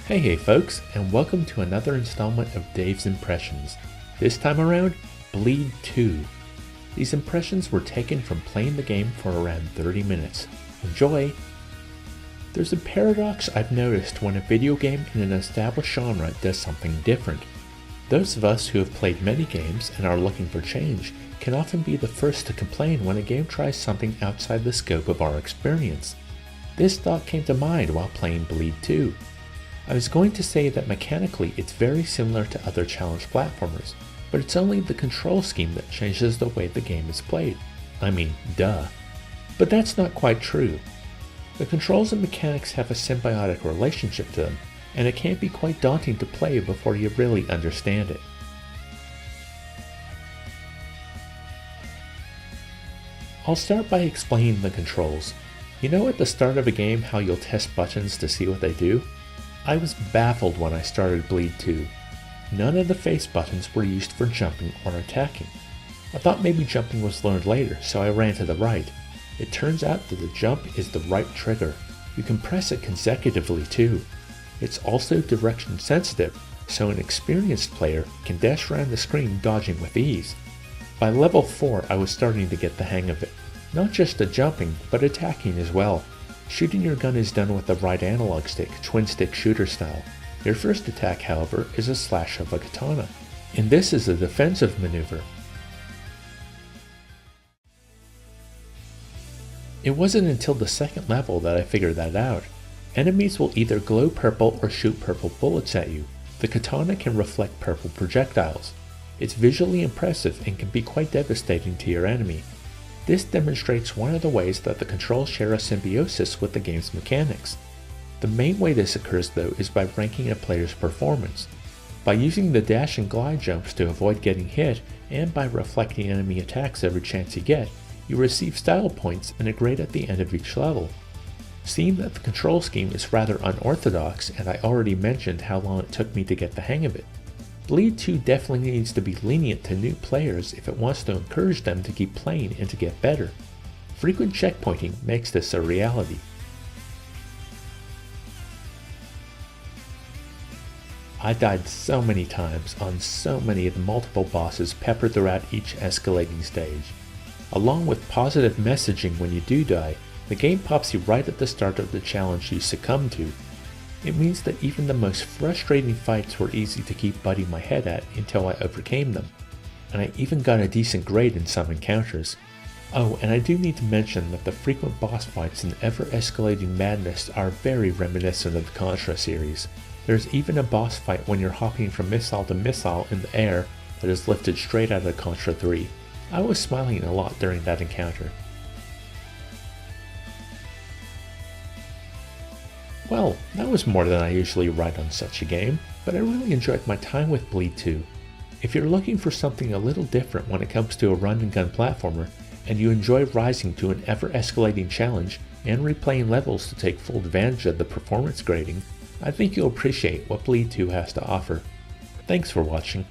Hey folks, and welcome to another installment of Dave's Impressions. This time around, Bleed 2. These impressions were taken from playing the game for around 30 minutes. Enjoy! There's a paradox I've noticed when a video game in an established genre does something different. Those of us who have played many games and are looking for change can often be the first to complain when a game tries something outside the scope of our experience. This thought came to mind while playing Bleed 2. I was going to say that mechanically it's very similar to other challenge platformers, but it's only the control scheme that changes the way the game is played. I mean, duh. But that's not quite true. The controls and mechanics have a symbiotic relationship to them, and it can be quite daunting to play before you really understand it. I'll start by explaining the controls. You know at the start of a game how you'll test buttons to see what they do? I was baffled when I started Bleed 2. None of the face buttons were used for jumping or attacking. I thought maybe jumping was learned later, so I ran to the right. It turns out that the jump is the right trigger. You can press it consecutively too. It's also direction sensitive, so an experienced player can dash around the screen dodging with ease. By level 4 I was starting to get the hang of it. Not just the jumping, but attacking as well. Shooting your gun is done with the right analog stick, twin stick shooter style. Your first attack, however, is a slash of a katana, and this is a defensive maneuver. It wasn't until the second level that I figured that out. Enemies will either glow purple or shoot purple bullets at you. The katana can reflect purple projectiles. It's visually impressive and can be quite devastating to your enemy. This demonstrates one of the ways that the controls share a symbiosis with the game's mechanics. The main way this occurs though is by ranking a player's performance. By using the dash and glide jumps to avoid getting hit, and by reflecting enemy attacks every chance you get, you receive style points and a grade at the end of each level. Seeing that the control scheme is rather unorthodox, and I already mentioned how long it took me to get the hang of it, Bleed 2 definitely needs to be lenient to new players if it wants to encourage them to keep playing and to get better. Frequent checkpointing makes this a reality. I died so many times on so many of the multiple bosses peppered throughout each escalating stage. Along with positive messaging when you do die, the game pops you right at the start of the challenge you succumb to. It means that even the most frustrating fights were easy to keep butting my head at until I overcame them, and I even got a decent grade in some encounters. Oh, and I do need to mention that the frequent boss fights in ever-escalating madness are very reminiscent of the Contra series. There's even a boss fight when you're hopping from missile to missile in the air that is lifted straight out of Contra 3. I was smiling a lot during that encounter. Well, that was more than I usually write on such a game, but I really enjoyed my time with Bleed 2. If you're looking for something a little different when it comes to a run-and-gun platformer, and you enjoy rising to an ever-escalating challenge and replaying levels to take full advantage of the performance grading, I think you'll appreciate what Bleed 2 has to offer. Thanks for watching.